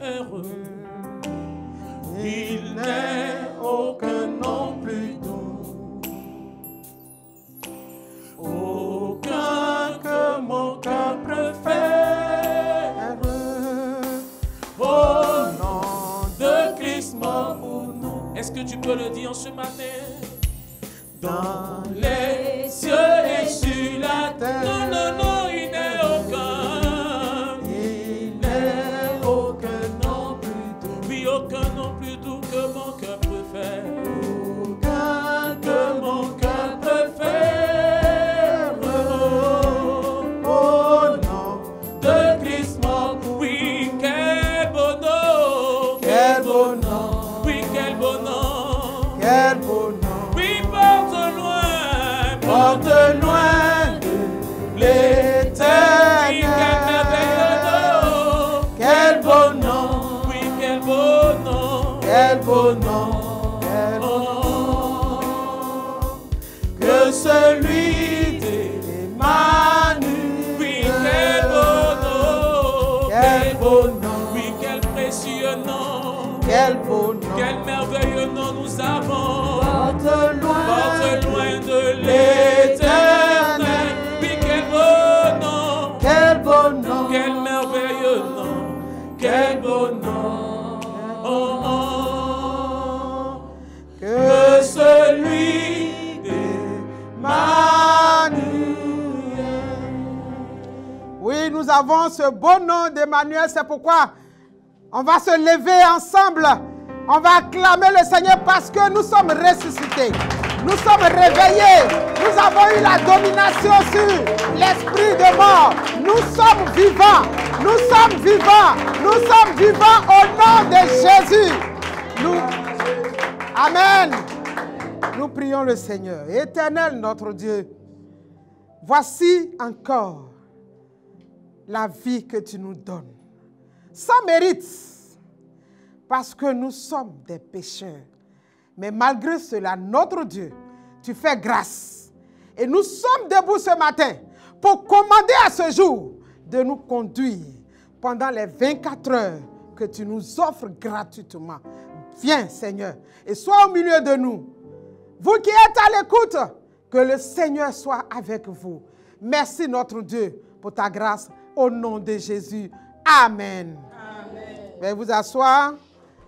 heureux. Il n'est aucun nom plus doux, aucun que mon cœur préfère. Au nom de Christ mort pour nous. Est-ce que tu peux le dire ce matin? Dans les cieux et sur la terre. Non, non, non, il n'est aucun. Il n'est aucun nom plus doux. Oui, aucun nom plus doux que mon cœur préfère. Aucun que mon cœur préfère. Au nom de Christ mort. Oui, quel beau nom. Quel beau nom. Oui, quel beau nom. Quel beau nom. Porte loin de l'éternel. Oui, quel beau nom. Oui, quel beau nom. Quel beau nom. Quel beau nom. Que celui d'Emmanuel. Oui, quel beau nom. Quel beau nom. Oui, quel précieux nom. Quel beau nom. Quel merveilleux nom nous avons. Porte loin de l'éternel. Oui, quel beau nom. Quel beau nom. Quel merveilleux nom. Quel beau nom. Oh, oh. Que celui d'Emmanuel. Oui, nous avons ce beau nom d'Emmanuel. C'est pourquoi on va se lever ensemble. On va acclamer le Seigneur parce que nous sommes ressuscités. Nous sommes réveillés. Nous avons eu la domination sur l'esprit de mort. Nous sommes vivants. Nous sommes vivants. Nous sommes vivants au nom de Jésus. Amen. Nous prions le Seigneur. Éternel notre Dieu, voici encore la vie que tu nous donnes. Sans mérite. Parce que nous sommes des pécheurs. Mais malgré cela, notre Dieu, tu fais grâce. Et nous sommes debout ce matin pour commander à ce jour de nous conduire pendant les 24 heures que tu nous offres gratuitement. Viens, Seigneur, et sois au milieu de nous. Vous qui êtes à l'écoute, que le Seigneur soit avec vous. Merci, notre Dieu, pour ta grâce. Au nom de Jésus. Amen. Amen. Veuillez vous asseoir.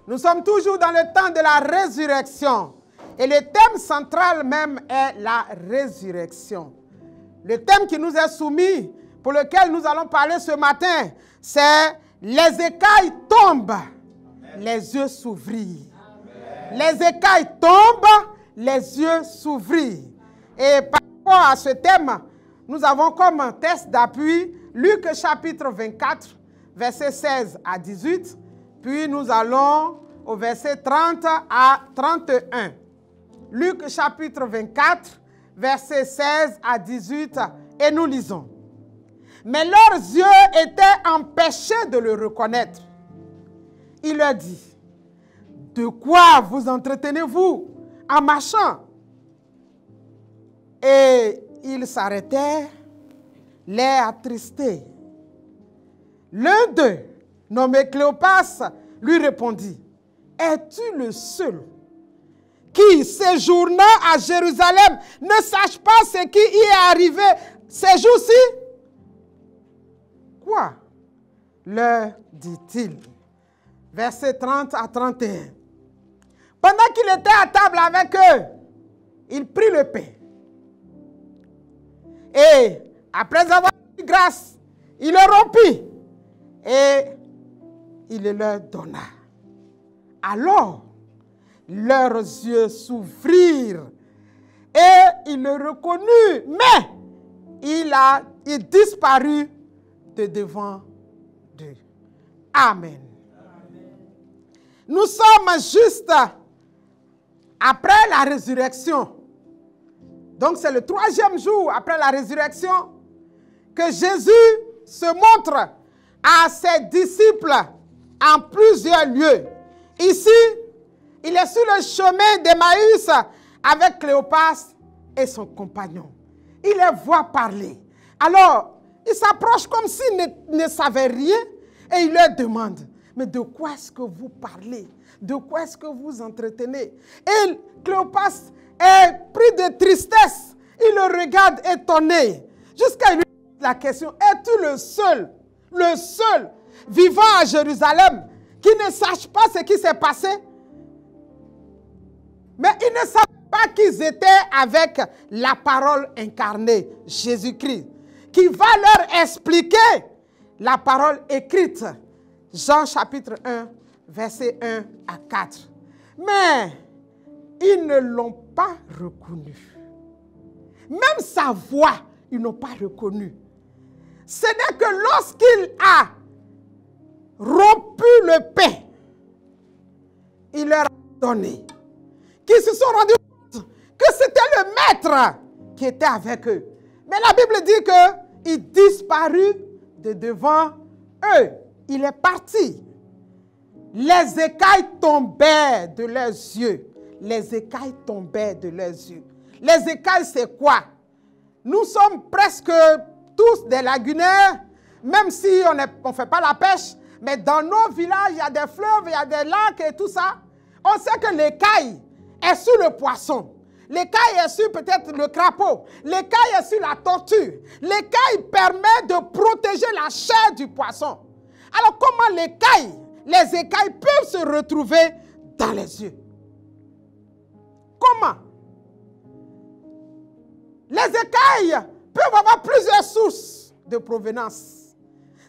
Nous sommes toujours dans le temps de la résurrection. Et le thème central même est la résurrection. Le thème qui nous est soumis, pour lequel nous allons parler ce matin, c'est les écailles tombent, les yeux s'ouvrirent. Les écailles tombent, les yeux s'ouvrirent. Et par rapport à ce thème, nous avons comme un texte d'appui Luc chapitre 24, versets 16 à 18. Puis nous allons au verset 30 à 31. Luc chapitre 24, versets 16 à 18, et nous lisons. Mais leurs yeux étaient empêchés de le reconnaître. Il leur dit, de quoi vous entretenez-vous en marchant? Et ils s'arrêtèrent, l'air attristé. L'un d'eux, nommé Cléopas, lui répondit, es-tu le seul qui, séjournant à Jérusalem, ne sache pas ce qui y est arrivé ces jours-ci? Quoi? Leur dit-il. Versets 30 à 31. Pendant qu'il était à table avec eux, il prit le pain. Et après avoir dit grâce, il le rompit. Et il le leur donna. Alors, leurs yeux s'ouvrirent et ils le reconnurent, mais il disparut de devant d'eux. Amen. Nous sommes juste après la résurrection. Donc c'est le 3e jour après la résurrection que Jésus se montre à ses disciples en plusieurs lieux. Ici, il est sur le chemin d'Emmaüs avec Cléopas et son compagnon. Il les voit parler. Alors, il s'approche comme s'il ne savait rien, Et il leur demande, mais de quoi est-ce que vous parlez? De quoi est-ce que vous entretenez? Et Cléopas est pris de tristesse. Il le regarde étonné. Jusqu'à lui pose la question, es-tu le seul vivant à Jérusalem qui ne sache pas ce qui s'est passé? Mais ils ne savaient pas qu'ils étaient avec la parole incarnée, Jésus-Christ, qui va leur expliquer la parole écrite. Jean chapitre 1, verset 1 à 4. Mais ils ne l'ont pas reconnu. Même sa voix, ils n'ont pas reconnu. Ce n'est que lorsqu'il a rompu le pain, il leur a donné, qu'ils se sont rendus compte que c'était le maître qui était avec eux. Mais la Bible dit qu'il disparut de devant eux. Il est parti. Les écailles tombaient de leurs yeux. Les écailles tombaient de leurs yeux. Les écailles, c'est quoi? Nous sommes presque tous des lagunaires, même si on ne fait pas la pêche. Mais dans nos villages, il y a des fleuves, il y a des lacs et tout ça. On sait que l'écaille est sur le poisson. L'écaille est sur peut-être le crapaud. L'écaille est sur la tortue. L'écaille permet de protéger la chair du poisson. Alors comment les écailles peuvent se retrouver dans les yeux? Comment? Les écailles peuvent avoir plusieurs sources de provenance.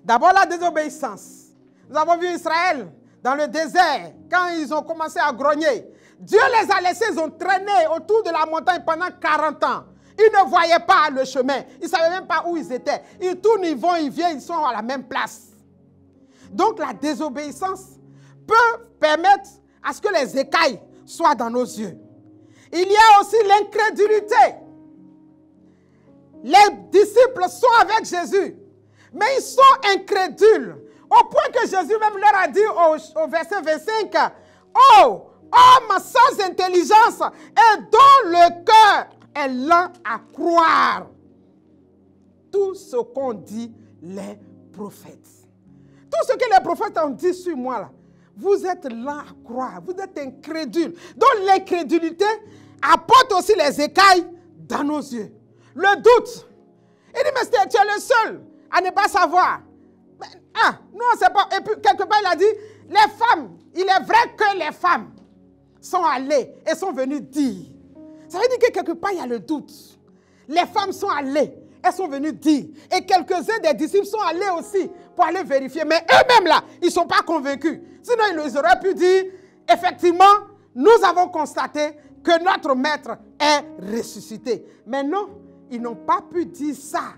D'abord la désobéissance. Nous avons vu Israël dans le désert, quand ils ont commencé à grogner. Dieu les a laissés, ils ont traîné autour de la montagne pendant 40 ans. Ils ne voyaient pas le chemin. Ils ne savaient même pas où ils étaient. Ils tournent, ils vont, ils viennent, ils sont à la même place. Donc la désobéissance peut permettre à ce que les écailles soient dans nos yeux. Il y a aussi l'incrédulité. Les disciples sont avec Jésus, mais ils sont incrédules. Au point que Jésus même leur a dit au verset 25, « Oh, homme sans intelligence et dont le cœur est lent à croire tout ce qu'ont dit les prophètes. » Tout ce que les prophètes ont dit sur moi, là, vous êtes lent à croire, vous êtes incrédule. Donc l'incrédulité apporte aussi les écailles dans nos yeux. Le doute. Il dit, mais tu es le seul à ne pas savoir. Mais, nous on ne sait pas. Et puis quelque part il a dit, les femmes, il est vrai que les femmes sont allées et sont venues dire. Ça veut dire que quelque part il y a le doute. Les femmes sont allées, elles sont venues dire. Et quelques-uns des disciples sont allés aussi pour aller vérifier. Mais eux-mêmes là, ils ne sont pas convaincus. Sinon ils auraient pu dire, effectivement, nous avons constaté que notre maître est ressuscité. Mais non, ils n'ont pas pu dire ça.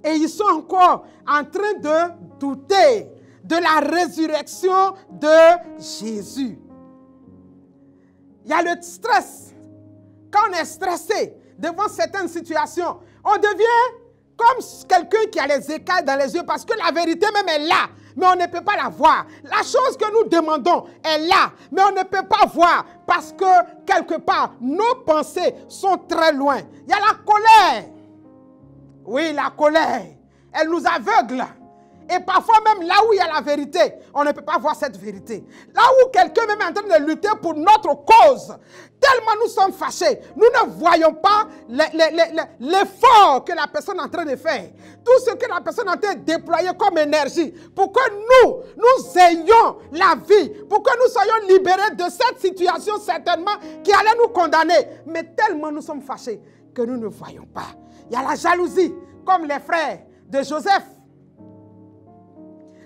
Et ils sont encore en train de douter de la résurrection de Jésus. Il y a le stress. Quand on est stressé devant certaines situations, on devient comme quelqu'un qui a les écailles dans les yeux parce que la vérité même est là, mais on ne peut pas la voir. La chose que nous demandons est là, mais on ne peut pas voir parce que quelque part, nos pensées sont très loin. Il y a la colère. Oui, la colère, elle nous aveugle. Et parfois même là où il y a la vérité, on ne peut pas voir cette vérité. Là où quelqu'un même est en train de lutter pour notre cause, tellement nous sommes fâchés, nous ne voyons pas l'effort que la personne est en train de faire. Tout ce que la personne est en train de déployer comme énergie pour que nous ayons la vie, pour que nous soyons libérés de cette situation certainement qui allait nous condamner. Mais tellement nous sommes fâchés que nous ne voyons pas. Il y a la jalousie, comme les frères de Joseph.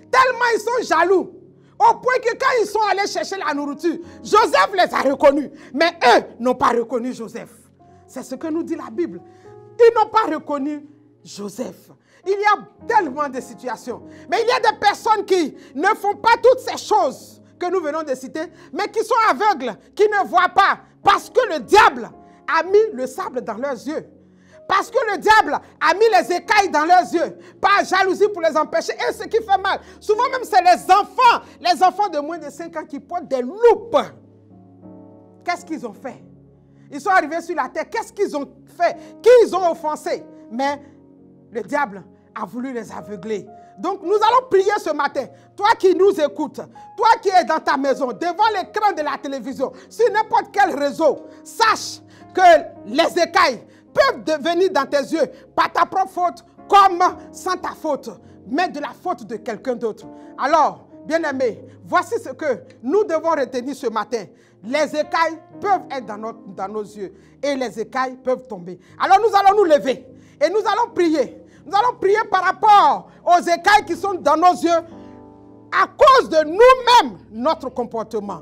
Tellement ils sont jaloux, au point que quand ils sont allés chercher la nourriture, Joseph les a reconnus. Mais eux n'ont pas reconnu Joseph. C'est ce que nous dit la Bible. Ils n'ont pas reconnu Joseph. Il y a tellement de situations. Mais il y a des personnes qui ne font pas toutes ces choses que nous venons de citer, mais qui sont aveugles, qui ne voient pas, parce que le diable a mis le sable dans leurs yeux. Parce que le diable a mis les écailles dans leurs yeux, par jalousie pour les empêcher. Et ce qui fait mal, souvent même c'est les enfants de moins de 5 ans qui portent des loupes. Qu'est-ce qu'ils ont fait? Ils sont arrivés sur la terre, qu'est-ce qu'ils ont fait? Qui ils ont offensé? Mais le diable a voulu les aveugler Donc nous allons prier ce matin. Toi qui nous écoutes, toi qui es dans ta maison, devant l'écran de la télévision, sur n'importe quel réseau, sache que les écailles peuvent venir dans tes yeux par ta propre faute comme sans ta faute, mais de la faute de quelqu'un d'autre. Alors, bien-aimés, voici ce que nous devons retenir ce matin. Les écailles peuvent être dans nos yeux et les écailles peuvent tomber. Alors nous allons nous lever et nous allons prier. Nous allons prier par rapport aux écailles qui sont dans nos yeux à cause de nous-mêmes, notre comportement.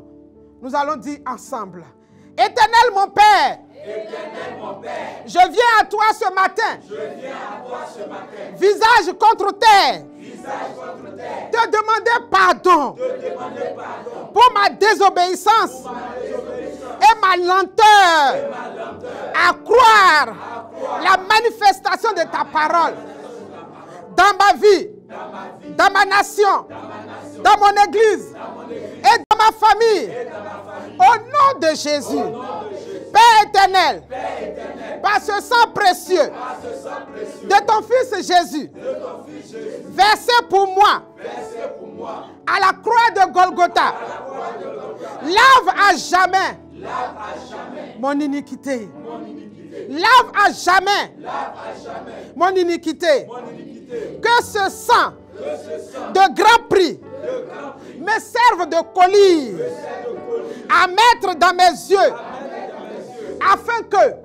Nous allons dire ensemble, Éternel mon Père, je viens à toi ce matin, visage contre terre, te demander pardon pour ma désobéissance et ma lenteur à croire la manifestation de ta parole dans ma vie, dans ma nation, dans mon église et dans ma famille. Au nom de Jésus, Père éternel, par ce sang précieux de ton Fils Jésus, versé pour moi à la croix de Golgotha, lave à jamais mon iniquité. Lave à jamais mon iniquité. Que ce sang de grand prix me serve de collier à mettre dans mes yeux afin que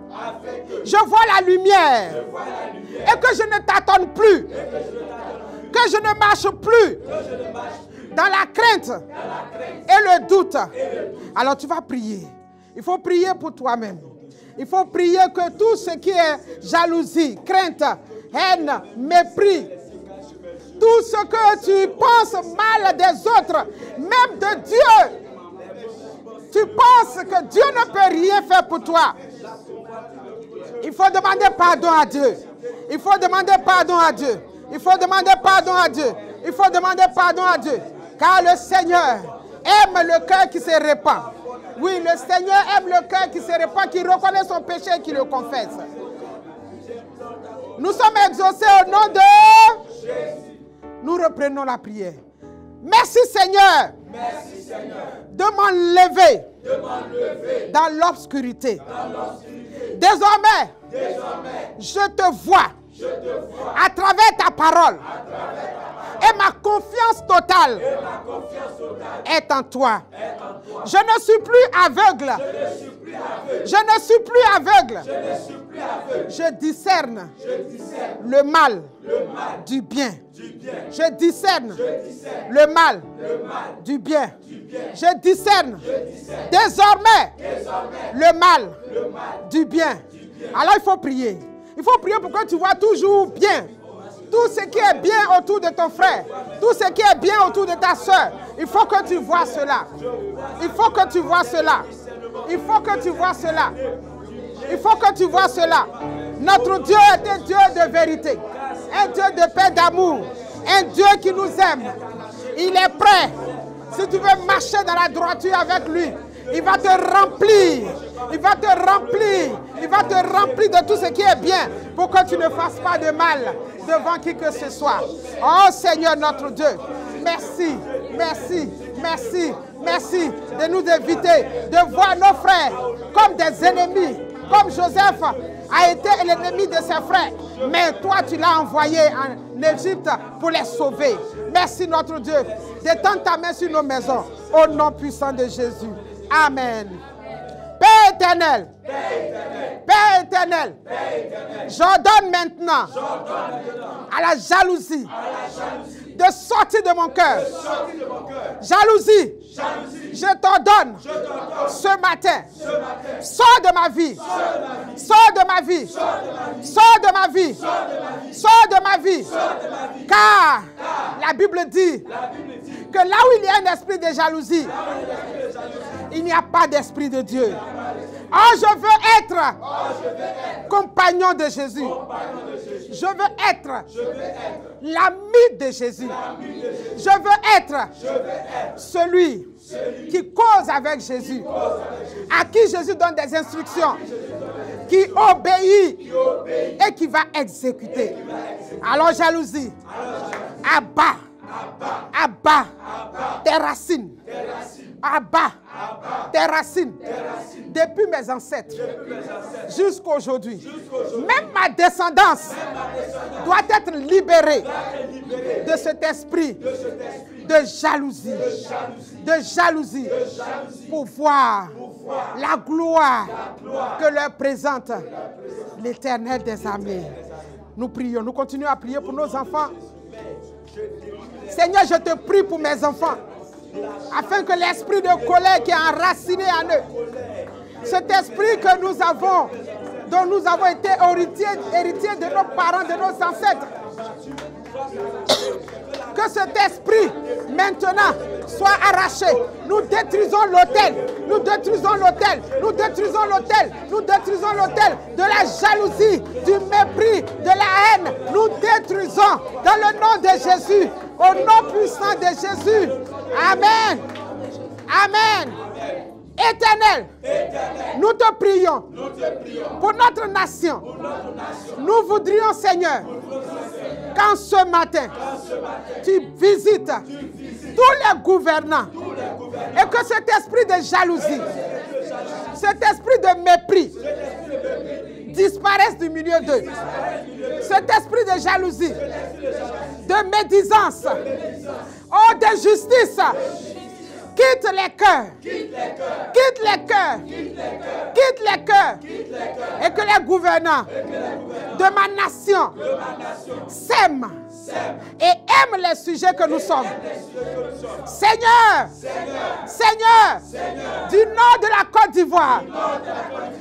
je vois la lumière et que je ne t'attende plus, que je ne marche plus dans la crainte et le doute. Alors tu vas prier. Il faut prier pour toi-même. Il faut prier que tout ce qui est jalousie, crainte, haine, mépris, tout ce que tu penses mal des autres, même de Dieu, tu penses que Dieu ne peut rien faire pour toi. Il faut demander pardon à Dieu. Il faut demander pardon à Dieu. Il faut demander pardon à Dieu. Il faut demander pardon à Dieu. Car le Seigneur aime le cœur qui se répand. Oui, le Seigneur aime le cœur qui se répand, qui reconnaît son péché et qui le confesse. Nous sommes exaucés au nom de Jésus. Nous reprenons la prière. Merci Seigneur, de m'enlever dans l'obscurité. Désormais, je te vois à travers ta parole. Et ma confiance totale est en toi. Je ne suis plus aveugle. Je ne suis plus aveugle. Je discerne le mal du bien. Je discerne le mal du bien. Je discerne désormais le mal du bien. Alors il faut prier. Il faut prier pour que tu vois toujours bien. Tout ce qui est bien autour de ton frère, tout ce qui est bien autour de ta soeur, il faut que tu vois cela. Il faut que tu vois cela. Il faut que tu vois cela. Il faut que tu vois cela. Notre Dieu est un Dieu de vérité, un Dieu de paix, d'amour, un Dieu qui nous aime. Il est prêt. Si tu veux marcher dans la droiture avec lui, il va te remplir. Il va te remplir. Il va te remplir de tout ce qui est bien pour que tu ne fasses pas de mal devant qui que ce soit. Oh Seigneur notre Dieu, merci, merci, merci, merci de nous éviter de voir nos frères comme des ennemis, comme Joseph a été l'ennemi de ses frères. Mais toi, tu l'as envoyé en Égypte pour les sauver. Merci notre Dieu. Détends ta main sur nos maisons. Au nom puissant de Jésus. Amen. Père éternel, Père éternel, j'ordonne maintenant à la jalousie de sortir de mon cœur. Jalousie, je t'ordonne ce matin, sors de ma vie, sors de ma vie, sors de ma vie, sors de ma vie, car la Bible dit que là où il y a un esprit de jalousie, il n'y a pas d'esprit de Dieu. Oh, je veux être compagnon de Jésus. Je veux être l'ami de Jésus. Je veux être celui qui cause avec Jésus, à qui Jésus donne des instructions, qui obéit et qui va exécuter. Alors jalousie, Abba. Abba. Tes racines. Abba. Tes racines. Depuis mes ancêtres. Jusqu'à aujourd'hui. Même ma descendance doit être libérée de cet esprit de jalousie. De jalousie. Pour voir la gloire que leur présente l'Éternel des armées. Nous prions, nous continuons à prier pour nos enfants. Seigneur, je te prie pour mes enfants, afin que l'esprit de colère qui est enraciné en eux, cet esprit que nous avons, dont nous avons été héritiers de nos parents, de nos ancêtres, que cet esprit maintenant soit arraché. Nous détruisons l'autel. Nous détruisons l'autel. Nous détruisons l'autel. Nous détruisons l'autel de la jalousie, du mépris, de la haine. Nous détruisons dans le nom de Jésus. Au nom puissant de Jésus. Amen. Amen. Éternel, nous te prions pour notre nation. Nous voudrions, Seigneur, qu'en ce matin, tu visites tous les gouvernants et que cet esprit de jalousie, cet esprit de mépris disparaisse du milieu d'eux. Cet esprit de jalousie, de médisance, oh, d'injustice, quitte les cœurs. Quitte les cœurs. Quitte les cœurs. Et que les gouvernants de ma nation s'aiment et aiment les sujets que nous sommes. Seigneur, Seigneur, du nord de la Côte d'Ivoire,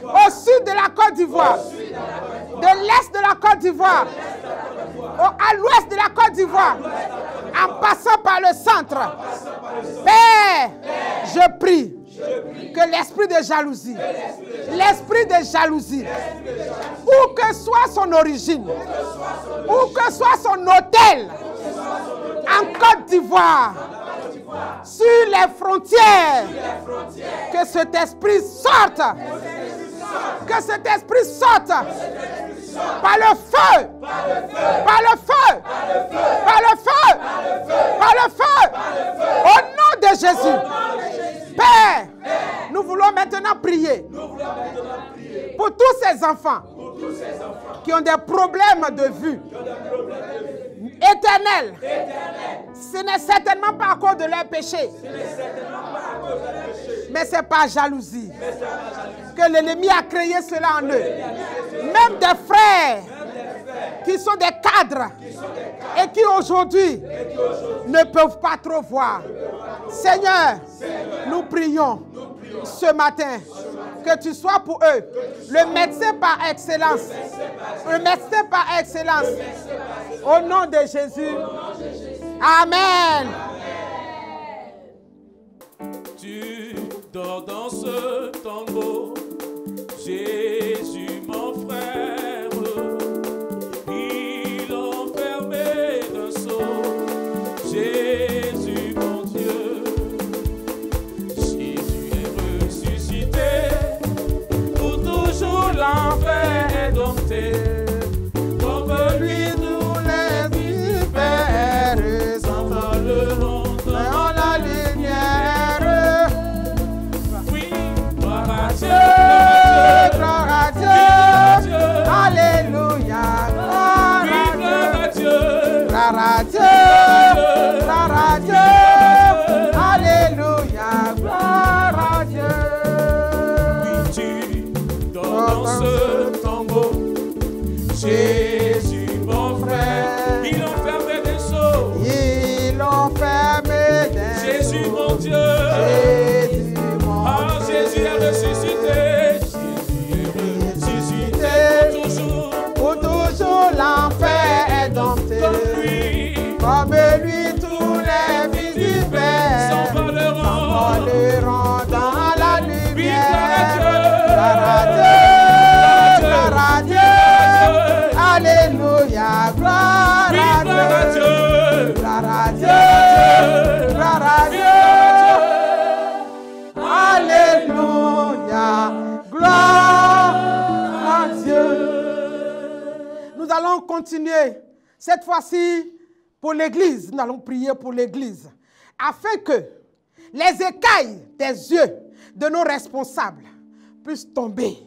au sud de la Côte d'Ivoire, de l'est de la Côte d'Ivoire, à l'ouest de la Côte d'Ivoire, en passant par le centre. Père, je prie que l'esprit de jalousie, où que soit son origine, où que soit son hôtel, en Côte d'Ivoire, sur les frontières, que cet esprit sorte, que cet esprit sorte, par le feu, par le feu, par le feu, par le feu, au nom de Jésus. Père, nous voulons maintenant prier pour tous ces enfants qui ont des problèmes de vue. Éternel, ce n'est certainement pas à cause de leur péché, mais c'est par jalousie que l'ennemi a créé cela en eux. Même des frères qui sont des cadres et qui aujourd'hui ne peuvent pas trop voir. Seigneur, nous prions ce matin que tu sois pour eux le médecin par excellence. Le médecin par excellence. Au nom de Jésus. Amen. Tu dors dans ce tombeau, Jésus mon frère. Il enfermé d'un sceau, Jésus mon Dieu. Jésus est ressuscité, pour toujours l'enfer est dompté. Comme lui nous les vipères s'envoleront dans la lumière. Oui, gloire à Dieu, Gloire à Dieu, alléluia, gloire à Dieu, gloire à Dieu, gloire à Dieu, alléluia, gloire à Dieu. oui, tu dors dans ce tombeau, Jésus mon frère, il enfermait des sceaux, Ils l'ont fermé d'un Jésus mon Dieu, Jésus mon ah Jésus est ressuscité, Jésus est ressuscité pour toujours, pour toujours l'enfer est dompté. Comme lui tous les visiteurs s'envoleront dans la lumière. Gloire à Dieu, gloire à Dieu, alléluia, gloire à Dieu, gloire à Dieu, gloire à Dieu, alléluia, gloire à Dieu. Nous allons continuer cette fois-ci pour l'Église, nous allons prier pour l'Église, afin que les écailles des yeux de nos responsables puissent tomber,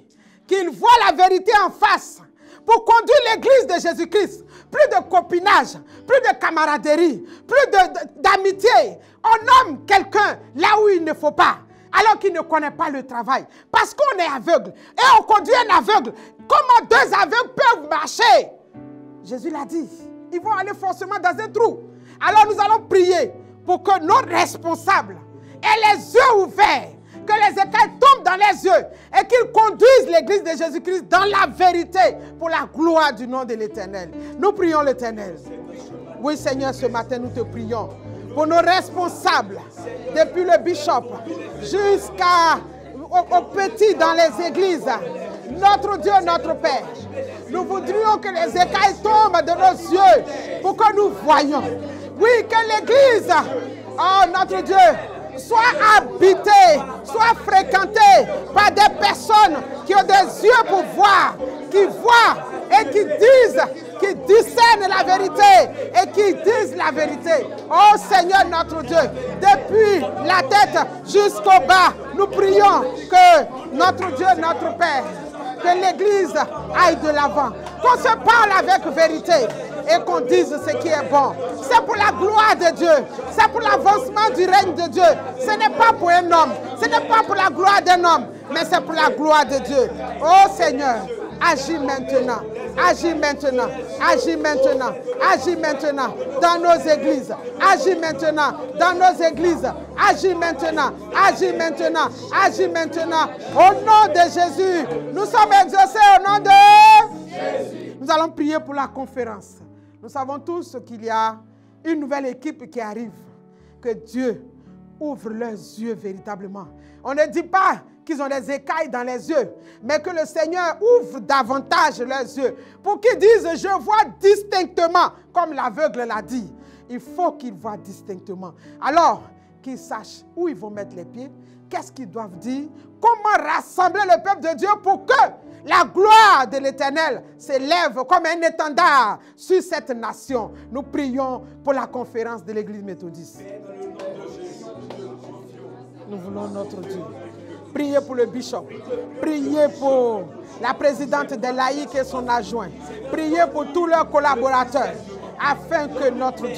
qu'ils voient la vérité en face, pour conduire l'Église de Jésus-Christ. Plus de copinage, plus de camaraderie, plus d'amitié. On nomme quelqu'un là où il ne faut pas, alors qu'il ne connaît pas le travail. Parce qu'on est aveugle. Et on conduit un aveugle. Comment deux aveugles peuvent marcher? Jésus l'a dit. Ils vont aller forcément dans un trou. Alors nous allons prier pour que nos responsables aient les yeux ouverts, que les écailles tombent dans les yeux et qu'ils conduisent l'Église de Jésus-Christ dans la vérité pour la gloire du nom de l'Éternel. Nous prions l'Éternel. Oui, Seigneur, ce matin, nous te prions pour nos responsables, depuis le bishop jusqu'aux petits dans les églises. Notre Dieu, notre Père, nous voudrions que les écailles tombent de nos yeux pour que nous voyions. Oui, que l'Église, oh notre Dieu, soit habitée, soit fréquentée par des personnes qui ont des yeux pour voir, qui voient et qui disent, qui discernent la vérité et qui disent la vérité. Oh Seigneur notre Dieu, depuis la tête jusqu'au bas, nous prions que notre Dieu, notre Père, que l'Église aille de l'avant, qu'on se parle avec vérité et qu'on dise ce qui est bon. C'est pour la gloire de Dieu, c'est pour l'avancement du règne de Dieu. Ce n'est pas pour un homme, ce n'est pas pour la gloire d'un homme, mais c'est pour la gloire de Dieu. Oh Seigneur, agis maintenant, agis maintenant, agis maintenant, agis maintenant dans nos églises, agis maintenant dans nos églises, agis maintenant, agis maintenant, agis maintenant. Au nom de Jésus, nous sommes exaucés au nom de Jésus. Nous allons prier pour la conférence. Nous savons tous qu'il y a une nouvelle équipe qui arrive. Que Dieu ouvre leurs yeux véritablement. On ne dit pas qu'ils ont des écailles dans les yeux, mais que le Seigneur ouvre davantage leurs yeux pour qu'ils disent « Je vois distinctement », comme l'aveugle l'a dit. Il faut qu'ils voient distinctement. Alors, qu'ils sachent où ils vont mettre les pieds, qu'est-ce qu'ils doivent dire, comment rassembler le peuple de Dieu pour que la gloire de l'Éternel s'élève comme un étendard sur cette nation. Nous prions pour la conférence de l'Église méthodiste. Nous voulons notre Dieu. Priez pour le bishop. Priez pour la présidente des laïcs et son adjoint. Priez pour tous leurs collaborateurs afin que notre Dieu,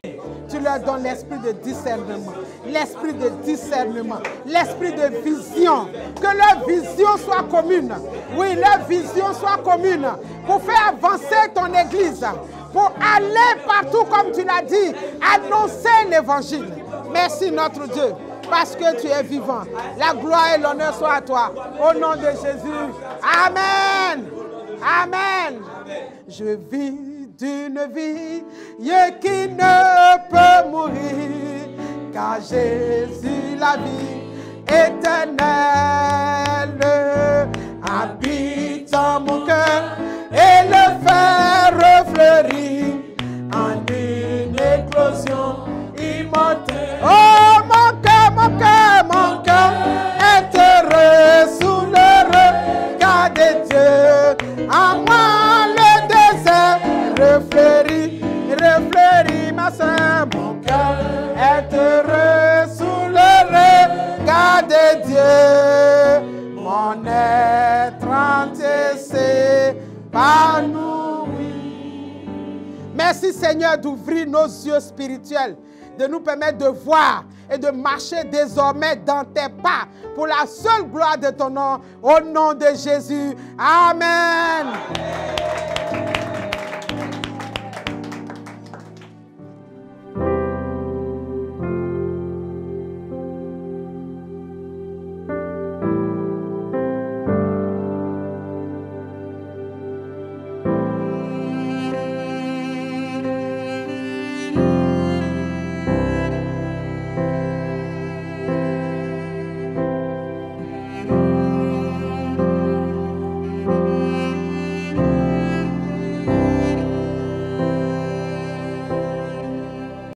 tu leur donnes l'esprit de discernement, l'esprit de discernement, l'esprit de vision, que leur vision soit commune. Oui, leur vision soit commune pour faire avancer ton église, pour aller partout comme tu l'as dit, annoncer l'évangile. Merci notre Dieu, parce que tu es vivant. La gloire et l'honneur soient à toi. Au nom de Jésus. Amen. Amen. Je vis d'une vie qui ne peut mourir, car Jésus, la vie éternelle, habite en mon cœur et le fait refleurir en une éclosion immortelle. Oh, mon cœur est heureux sous le regard de Dieu. En moi le désert refleurit, ma soeur. Mon cœur est heureux sous le regard de Dieu. Mon être entier s'épanouit. Merci Seigneur d'ouvrir nos yeux spirituels, de nous permettre de voir et de marcher désormais dans tes pas pour la seule gloire de ton nom, au nom de Jésus. Amen.